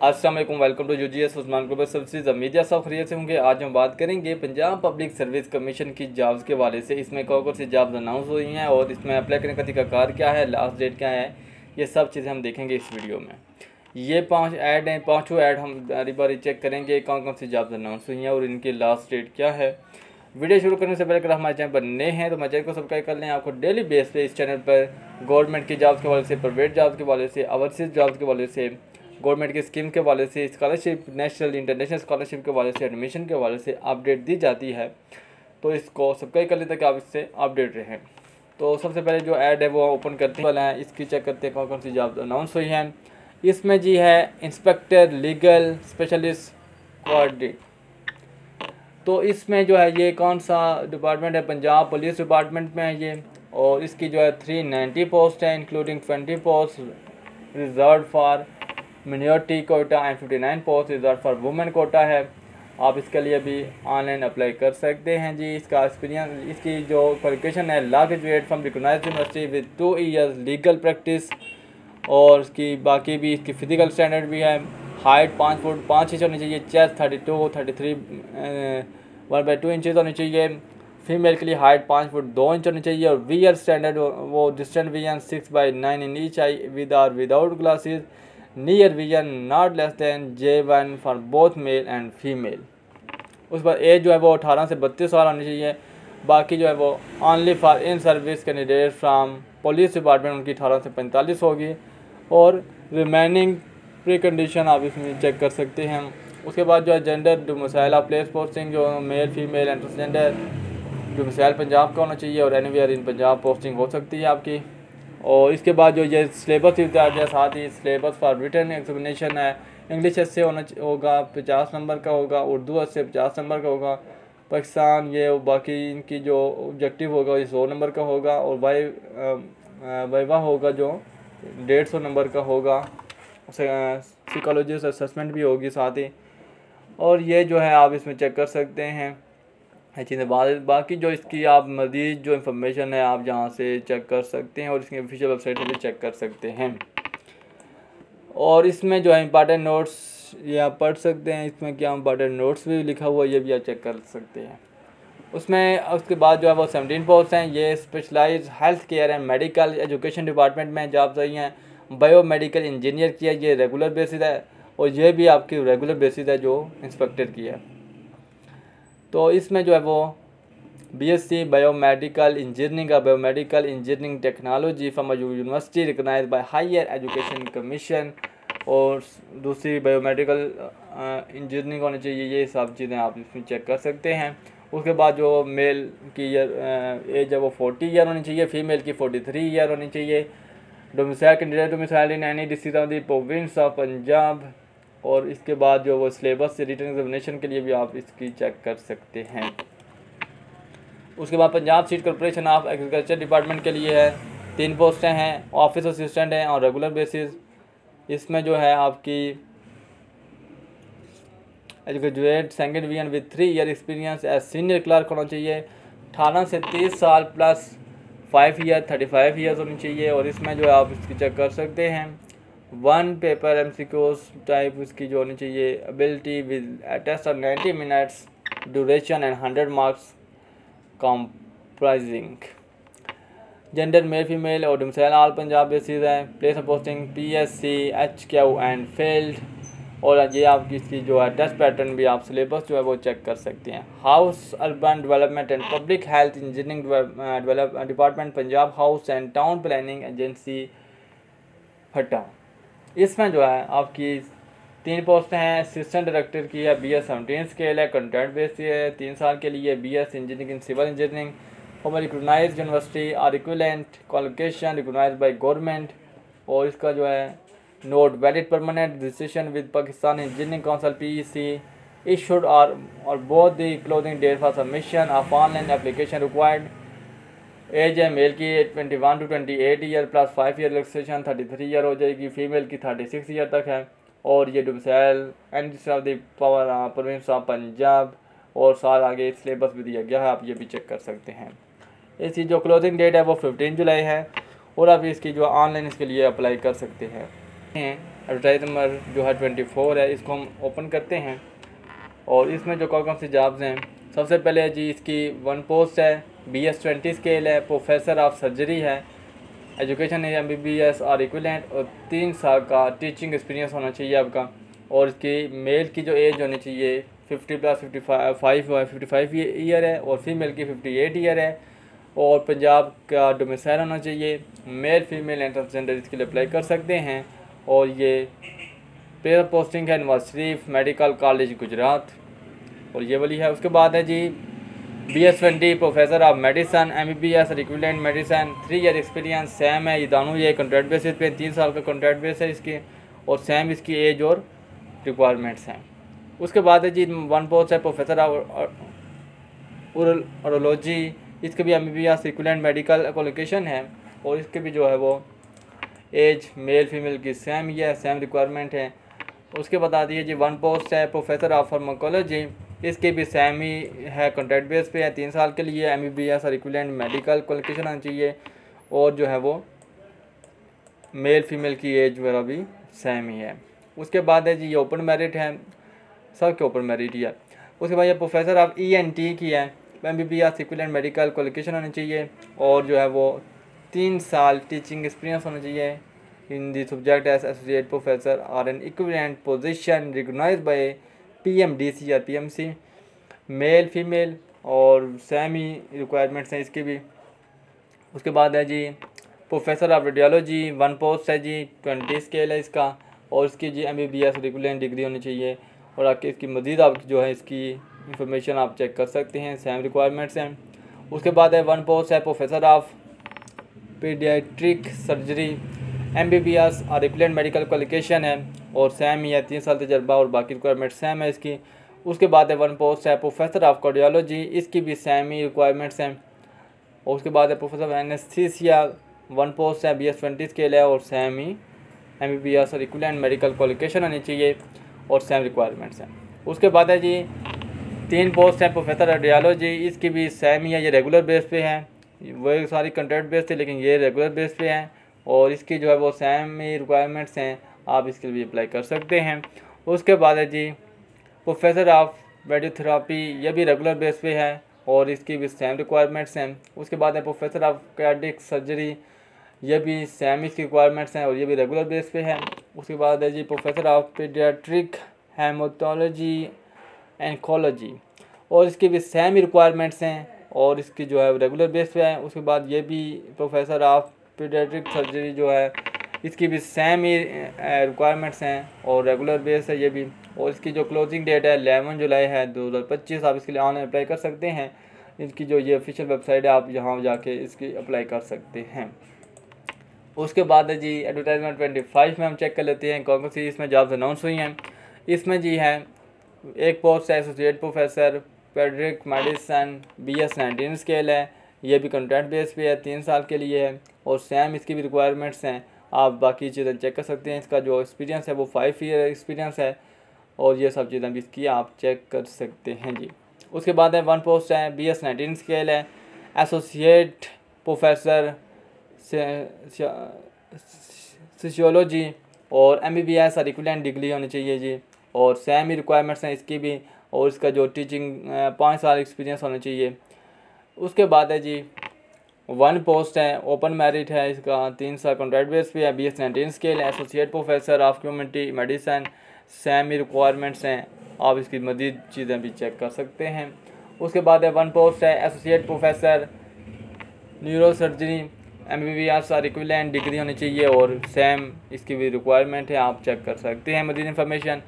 अस्सलाम वालेकुम, welcome to UGS Usman global services. उम्मीद है सब खैरियत से होंगे। आज हम बात करेंगे पंजाब पब्लिक सर्विस कमीशन की जॉब्स के हवाले से। इसमें कौन सी जॉब्स अनाउंस हुई हैं और इसमें अप्लाई करने का तरीकाकार क्या है, लास्ट डेट क्या है, ये सब चीज़ें हम देखेंगे इस वीडियो में। ये 5 ऐड हैं, 5 ऐड हम बारी बारी चेक करेंगे कौन कौन सी जॉब्स अनाउंस हुई हैं और इनकी लास्ट डेट क्या है। वीडियो शुरू करने से पहले अगर हमारे चैनल पर नए हैं तो हमारे चैनल को सब्सक्राइब कर लें। आपको डेली बेस पे इस चैनल पर गवर्नमेंट की जॉब्स के हवाले से, प्राइवेट जॉब्स के हवाले से, ओवरसीज जॉब्स के हवाले से, गवर्नमेंट की स्कीम के हवाले से, स्कॉलरशिप, नेशनल इंटरनेशनल स्कॉलरशिप के हवाले से, एडमिशन के हवाले से अपडेट दी जाती है। तो इसको सब्सक्राइब कर लें ताकि आप इससे अपडेट रहें। तो सबसे पहले जो ऐड है वो ओपन करते हैं, इसकी चेक करते हैं कौन कौन सी जॉब अनाउंस हुई हैं। इसमें जी है इंस्पेक्टर लीगल स्पेशलिस्ट कोऑर्डिनेटर। तो इसमें जो है ये कौन सा डिपार्टमेंट है, पंजाब पुलिस डिपार्टमेंट में है ये। और इसकी जो है 390 पोस्ट है, including 20 post reserve for minority quota and 59 post reserve for women quota है। आप इसके लिए भी ऑनलाइन अप्लाई कर सकते हैं जी। इसका एक्सपीरियंस, इसकी जो क्वालिफिकेशन है, law graduate from recognised university with 2 years legal practice. और इसकी बाकी भी इसकी फिजिकल स्टैंडर्ड भी है। हाइट 5 फुट 5 इंच होनी चाहिए, चेस्ट 32 33 1/2 इंचज़ होनी चाहिए। फीमेल के लिए हाइट 5 फुट 2 इंच होनी चाहिए। और वियर स्टैंडर्ड वो distant vision 6/9 in each eye with or without glasses. Near vision not less than J1 for both male and female. उस पर एज जो है वो 18 से 32 साल होनी चाहिए। बाकी जो है वो only for in service candidate from police department, उनकी 18 से 45 होगी। और रिमेनिंग प्री कंडीशन आप इसमें चेक कर सकते हैं। उसके बाद जो है gender domicile of place posting, जो male female and transgender, domicile Punjab का होना चाहिए और एनीवेयर इन पंजाब पोस्टिंग हो सकती है आपकी। और इसके बाद जो ये सिलेबस भी आ जाए, साथ ही सिलेबस फॉर रिटन एग्जामिनेशन है। इंग्लिश से होगा 50 नंबर का होगा, उर्दू से 50 नंबर का होगा, पाकिस्तान ये बाकी इनकी जो ऑब्जेक्टिव होगा ये 100 नंबर का होगा। और वाइवा होगा जो 150 नंबर का होगा। साइकोलॉजिस्ट असेसमेंट भी होगी साथ ही। और ये जो है आप इसमें चेक कर सकते हैं चीज़ें। बाकी जो इसकी आप मज़ीद जो इन्फॉर्मेशन है आप जहाँ से चेक कर सकते हैं और इसकी ऑफिशियल वेबसाइट पर भी चेक कर सकते हैं। और इसमें जो है इंपॉर्टेंट नोट्स ये आप पढ़ सकते हैं। इसमें क्या इंपॉर्टेंट नोट्स भी लिखा हुआ है, ये भी आप चेक कर सकते हैं। उसके बाद जो है वो 17 पोस्ट हैं। ये specialise health care and medical education department में जॉब्स आई हैं। बायो मेडिकल इंजीनियर की है, ये रेगुलर बेसिस है। और ये भी आपकी रेगुलर बेसिस है जो इंस्पेक्टर की है। तो इसमें जो है वो BSc बायोमेडिकल इंजीनियरिंग का biomedical engineering technology from university recognise by higher education commission. और दूसरी बायोमेडिकल इंजीनियरिंग होनी चाहिए। ये सब चीज़ें आप इसमें चेक कर सकते हैं। उसके बाद जो मेल की एज है वो 40 ईयर होनी चाहिए, फीमेल की 43 ईयर होनी चाहिए। Domicile candidate domicile in any district of the province of Punjab. और इसके बाद जो वो सिलेबस से रिटन एग्जामिनेशन के लिए भी आप इसकी चेक कर सकते हैं। उसके बाद Punjab seed corporation of agriculture department के लिए है, 3 पोस्टें हैं। ऑफिस असिस्टेंट हैं और रेगुलर बेसिस। इसमें जो है आपकी graduate second division with 3 year experience as senior clerk होना चाहिए। 18 से 30 साल प्लस 5 year 35 ईयर्स होनी चाहिए। और इसमें जो है आप इसकी चेक कर सकते हैं। 1 पेपर MCQs टाइप इसकी जो होनी चाहिए। Ability with test of 90 minutes duration and 100 marks comprising. Gender male female और डोमिसाइल ऑल पंजाब बेसिस है। Place of posting PSC HQ and field. और ये आपकी इसकी जो है टेस्ट पैटर्न भी आप सिलेबस जो है वो चेक कर सकते हैं। House urban development and public health engineering department Punjab house and town planning agency फटा। इसमें जो है आपकी 3 पोस्ट हैं। असिस्टेंट डायरेक्टर की है, BS 17 स्केल है, कंट्रैक्ट बेस है, 3 साल के लिए। BS engineering in civil engineering or recognised university or equivalent qualification recognised by government. और इसका जो है note valid permanent registration with Pakistan engineering council PEC issued or both the closing date for submission of online application required. Age है male की 21 to 28 year plus 5 year relaxation 33 year हो जाएगी। Female की 36 year तक है। और ये domicile end of the province of Punjab. और साथ आगे सिलेबस भी दिया गया है, आप ये भी चेक कर सकते हैं। इसकी जो क्लोजिंग डेट है वो 15 जुलाई है। और आप इसकी जो ऑनलाइन इसके लिए अप्लाई कर सकते हैं। एडवर्टाइज नंबर जो है 24 है, इसको हम ओपन करते हैं। और इसमें जो कौन सी जॉब्स हैं, सबसे पहले जी इसकी 1 पोस्ट है, BS20 स्केल है, प्रोफेसर ऑफ सर्जरी है, एजुकेशन है MBBS और इक्विवेलेंट, और 3 साल का टीचिंग एक्सपीरियंस होना चाहिए आपका। और इसकी मेल की जो एज होनी चाहिए 50 + 55 ईयर है, और फीमेल की 58 ईयर है, और पंजाब का डोमिसाइल होना चाहिए। मेल फीमेल एंड ट्रांसजेंडर इसके लिए अप्लाई कर सकते हैं। और ये पेयर पोस्टिंग है नवाज शरीफ मेडिकल कॉलेज गुजरात, और ये वाली है। उसके बाद है जी BS20 professor of medicine MBBS और equivalent medicine, 3 year experience same है। ये दोनों ये कॉन्ट्रैक्ट बेसिस पे 3 साल का कॉन्ट्रैक्ट बेस है इसकी, और सेम इसकी एज और रिक्वायरमेंट्स हैं। उसके बाद है जी 1 पोस्ट है प्रोफेसर ऑफ urology, इसके भी MBBS इक्विवेलेंट मेडिकल क्वालिफिकेशन है, और इसके भी जो है वो एज मेल फीमेल की सेम ही है, सेम रिक्वायरमेंट है। उसके बता दिए जी 1 पोस्ट है प्रोफेसर ऑफ फार्माकोलॉजी, इसके भी सेम ही है, कॉन्ट्रैक्ट बेस पे है, 3 साल के लिए, MBBS और इक्विवेलेंट मेडिकल क्वालिफिकेशन आनी चाहिए, और जो है वो मेल फीमेल की एज वगैरह भी सेम ही है। उसके बाद है जी ये ओपन मेरिट है, सब के ओपन मेरिट ही है। उसके बाद ये प्रोफेसर ऑफ ENT की है, MBBS इक्विवेलेंट मेडिकल क्वालिफिकेशन होनी चाहिए, और जो है वो 3 साल टीचिंग एक्सपीरियंस होना चाहिए in the subject as associate professor or an equivalent position recognised by PMDC या PMC, मेल फीमेल और सेम ही रिक्वायरमेंट्स हैं इसकी भी। उसके बाद है जी प्रोफेसर ऑफ रेडियोलॉजी 1 पोस्ट है जी, 20 स्केल है इसका, और इसकी जी MBBS इक्विवेलेंट डिग्री होनी चाहिए। और आके इसकी मज़ीद आप जो है इसकी इंफॉर्मेशन आप चेक कर सकते हैं, सेम रिक्वायरमेंट्स हैं। उसके बाद है 1 पोस्ट है professor of paediatric surgery MBBS और इक्विवेलेंट मेडिकल क्वालिफिकेशन है, और सेम ही है, 3 साल तजर्बा, और बाकी रिक्वायरमेंट सेम है इसकी। उसके बाद है 1 पोस्ट है प्रोफेसर ऑफ कार्डियोलॉजी, इसकी भी सेम ही रिक्वायरमेंट्स हैं। और उसके बाद है प्रोफेसर ऑफ एनेस्थीसिया 1 पोस्ट है, BS20 स्केल है, और सेम ही MBBS और इक्विवेलेंट मेडिकल क्वालिफिकेशन होनी चाहिए, और सेम रिक्वायरमेंट्स हैं। उसके बाद है जी 3 पोस्ट है प्रोफेसर रेडियोलॉजी, इसकी भी सेम ही है, ये रेगुलर बेस पे है, वही सारी कॉन्ट्रैक्ट बेस थे लेकिन ये रेगुलर बेस पे हैं, और इसकी जो है वो सेम ही रिक्वायरमेंट्स हैं, आप इसके लिए अप्लाई कर सकते हैं। उसके बाद है जी प्रोफेसर ऑफ रेडियोथेरापी, ये भी रेगुलर बेस पे है, और इसकी भी सेम रिक्वायरमेंट्स हैं। उसके बाद है प्रोफेसर ऑफ कार्डियक सर्जरी, ये भी सेम इसकी रिक्वायरमेंट्स हैं, और ये भी रेगुलर बेस पे है। उसके बाद है जी प्रोफेसर ऑफ पीडियाट्रिक हेमाटोलॉजी एंकोलॉजी, और इसकी भी सेम ही रिक्वायरमेंट्स हैं, और इसकी जो है रेगुलर बेस पे है। उसके बाद ये भी प्रोफेसर ऑफ पीडियाट्रिक सर्जरी जो है, इसकी भी सेम ही रिक्वायरमेंट्स हैं, और रेगुलर बेस है ये भी। और इसकी जो क्लोजिंग डेट है 11 जुलाई है 2025, आप इसके लिए ऑनलाइन अप्लाई कर सकते हैं। इसकी जो ये ऑफिशियल वेबसाइट है, आप यहाँ जाके इसकी अप्लाई कर सकते हैं। उसके बाद है जी एडवर्टाइजमेंट 25 में हम चेक कर लेते हैं कौन कौन सी इसमें जॉब्स अनाउंस हुई हैं। इसमें जी है 1 पोस्ट है associate professor paediatric medicine BS19 scale है, ये भी कॉन्ट्रैक्ट बेस पे है, 3 साल के लिए है, और सेम इसकी भी रिक्वायरमेंट्स हैं, आप बाकी चीज़ें चेक कर सकते हैं। इसका जो एक्सपीरियंस है वो 5 ईयर एक्सपीरियंस है, और ये सब चीज़ें भी इसकी आप चेक कर सकते हैं जी। उसके बाद है 1 पोस्ट है BS19 स्केल है, एसोसिएट प्रोफेसर सोशियोलॉजी, और MBBS और इक्विवेलेंट डिग्री होनी चाहिए जी, और सेम ही रिक्वायरमेंट्स हैं इसकी भी, और इसका जो टीचिंग 5 साल एक्सपीरियंस होना चाहिए। उसके बाद है जी 1 पोस्ट है ओपन मेरिट है, इसका 3 साल कॉन्ट्रैक्ट बेस पे है, BS19 स्केल है, associate professor of community medicine, same ही रिक्वायरमेंट्स हैं, आप इसकी मज़ीद चीज़ें भी चेक कर सकते हैं। उसके बाद है 1 पोस्ट है associate professor neuro surgery MBBS और इक्विवेलेंट डिग्री होनी चाहिए, और सेम इसकी भी रिक्वायरमेंट है, आप चेक कर सकते हैं मज़ीद इन्फॉर्मेशन।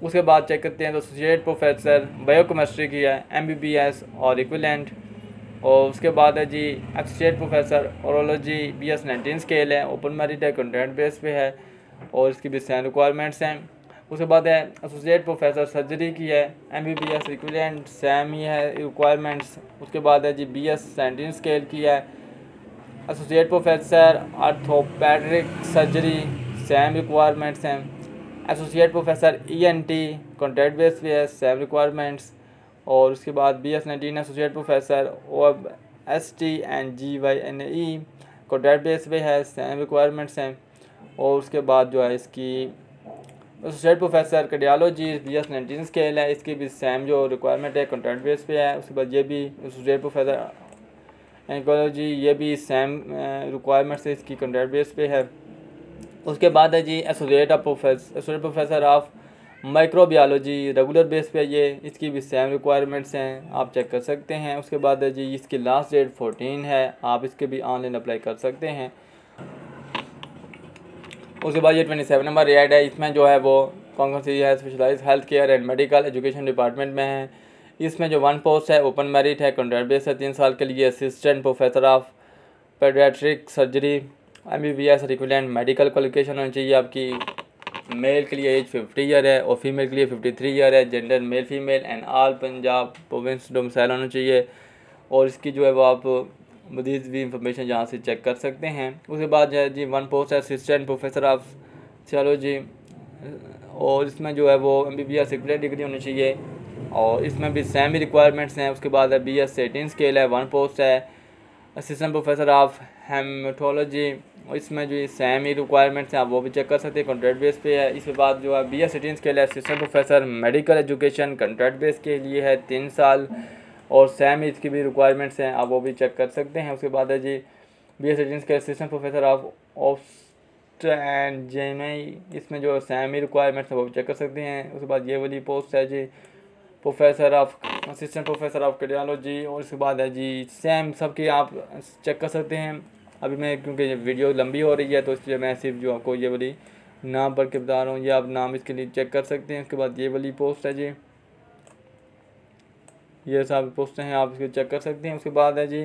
उसके बाद चेक करते हैं तो एसोसिएट प्रोफेसर बायोकेमिस्ट्री की है MBBS और इक्विवेलेंट, और उसके बाद है जी एसोसिएट प्रोफेसर औरोलॉजी BS19 स्केल है, ओपन मेरिट है, कॉन्ट्रैक्ट बेस पे है, और इसकी भी सेम रिक्वायरमेंट्स हैं। उसके बाद है एसोसिएट प्रोफेसर सर्जरी की है MBBS इक्विवेलेंट, सेम ही है रिक्वायरमेंट्स। उसके बाद है जी BS19 स्केल की है associate professor orthopaedic surgery, same requirements हैं। Associate professor ENT contract base पे है, सेम रिक्वायरमेंट्स। और उसके बाद BS19 associate professor OST and GYNE contract base पे है, सेम रिक्वायरमेंट्स हैं। और उसके बाद जो है इसकी associate professor cardiology BS 19 scale है, इसकी भी सेम जो रिक्वायरमेंट है कॉन्ट्रैक्ट बेस पे है। उसके बाद ये भी एसोसिएट प्रोफेसर एंकोलॉजी, ये भी सेम रिक्वायरमेंट से इसकी कॉन्ट्रैक्ट बेस पे है। उसके बाद है जी associate professor of microbiology regular base पे ये, इसकी भी सेम रिक्वायरमेंट्स हैं, आप चेक कर सकते हैं। उसके बाद है जी इसकी लास्ट डेट 14 है, आप इसके भी ऑनलाइन अप्लाई कर सकते हैं। उसके बाद ये 27 नंबर एड है, इसमें जो है वो कौन सी है, specialise health care and medical education department में है। इसमें जो 1 पोस्ट है ओपन मेरिट है, कॉन्ट्रैक्ट बेस है 3 साल के लिए। Assistant professor of paediatric surgery MBBS equivalent medical qualification होनी चाहिए आपकी। मेल के लिए एज 50 ईयर है और फीमेल के लिए 53 ईयर है। Gender male female and all Punjab province domicile होना चाहिए। और इसकी जो है वो आप मज़ीद भी इंफॉर्मेशन यहाँ से चेक कर सकते हैं। उसके बाद जो है जी 1 पोस्ट है असिस्टेंट प्रोफेसर ऑफ थियोलॉजी, और इसमें जो है वो MBBS इक्विवेलेंट डिग्री होनी चाहिए और इसमें भी सेम ही रिक्वायरमेंट्स हैं। उसके बाद है BS 18 स्केल है, 1 पोस्ट है असिस्टेंट प्रोफेसर ऑफ हेमेटोलॉजी, इसमें जो सेम ही रिक्वायरमेंट्स हैं, आप वो भी चेक कर सकते हैं, कॉन्ट्रैक्ट बेस पे है। इसके बाद जो है BS 18 के लिए assistant professor medical education contract base के लिए है 3 साल और सेम ही इसकी भी रिक्वायरमेंट्स हैं, आप वो भी चेक कर सकते हैं। उसके बाद है जी BS 18 के assistant professor of and JMI, इसमें जो सेम ही रिक्वायरमेंट्स हैं वो भी चेक कर सकते हैं। उसके बाद ये वाली पोस्ट है जी professor of assistant professor of cardiology, और उसके बाद है जी सेम सबकी आप चेक कर सकते हैं। अभी मैं क्योंकि वीडियो लंबी हो रही है तो इसलिए मैं सिर्फ जो आपको ये वाली नाम पढ़ के बता रहा हूँ, ये आप नाम इसके लिए चेक कर सकते हैं। उसके बाद ये वाली पोस्ट है जी, ये सब पोस्टें हैं, आप इसको चेक कर सकते हैं। उसके बाद है जी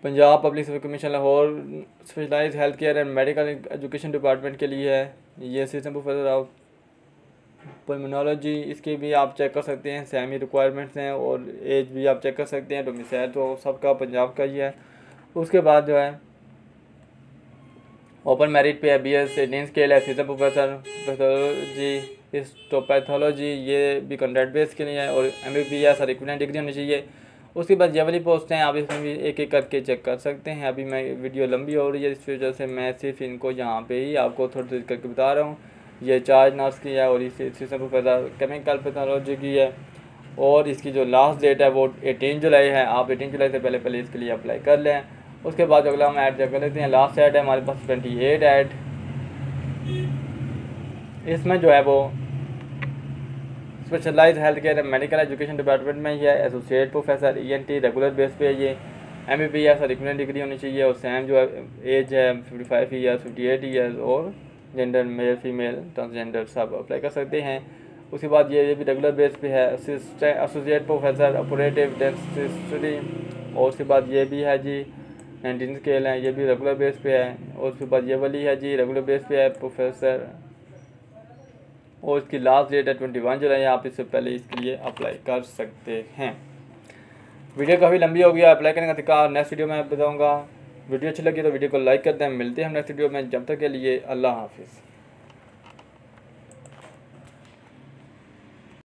Punjab public service commission Lahore specialise health care and medical education department के लिए है, ये असिस्टेंट प्रोफेसर ऑफ पल्मोनोलॉजी, इसकी भी आप चेक कर सकते हैं, सेम ही रिक्वायरमेंट्स हैं और एज भी आप चेक कर सकते हैं। डोमिसाइल तो सबका पंजाब का ही है। उसके बाद जो है ओपन मेरिट पे है BS 18 स्केल है, असिस्टेंट प्रोफेसर पैथोलॉजी हिस्टोपैथोलॉजी, ये भी कॉन्ट्रैक्ट बेस के लिए है और MBBS और इक्विवेलेंट डिग्री होनी चाहिए। उसके बाद ये वाली पोस्ट हैं, आप इसमें भी एक एक करके चेक कर सकते हैं। अभी मैं वीडियो लंबी हो रही है, इस वजह से मैं सिर्फ इनको यहाँ पे ही आपको थोड़ी थोड़ी करके बता रहा हूँ। ये चार्ज नर्स की है और इसी असिस्टेंट प्रोफेसर केमिकल पैथोलॉजी की है और इसकी जो लास्ट डेट है वो 18 जुलाई है। आप 18 जुलाई से पहले इसके लिए अप्लाई कर लें। उसके बाद अगला हम ऐड चेक कर लेते हैं। लास्ट ऐड है हमारे पास 28 ऐड, इसमें जो है वो specialise health care medical education department में ही है। Associate professor ENT regular base पे है ये। MBBS और इक्विवेलेंट डिग्री होनी चाहिए और सेम जो है एज है 55 ईयर्स 58 ईयर्स और जेंडर मेल फीमेल ट्रांसजेंडर सब अप्लाई कर सकते हैं। उसके बाद ये भी रेगुलर बेस पे है एसोसिएट प्रोफेसर ऑपरेटिव डेंटिस्ट्री, और उसके बाद ये भी है जी 19 स्केल है, ये भी रेगुलर बेस पे है। और उसके बाद ये वाली है जी रेगुलर बेस पे है प्रोफेसर, और इसकी लास्ट डेट है 21 जुलाई, आप इससे पहले इसके लिए अप्लाई कर सकते हैं। वीडियो काफ़ी लंबी हो गया, अप्लाई करने का तरीका नेक्स्ट वीडियो में बताऊंगा। वीडियो अच्छी लगी तो वीडियो को लाइक करते हैं। मिलते हैं हम नेक्स्ट वीडियो में, जब तक के लिए अल्लाह हाफिज़।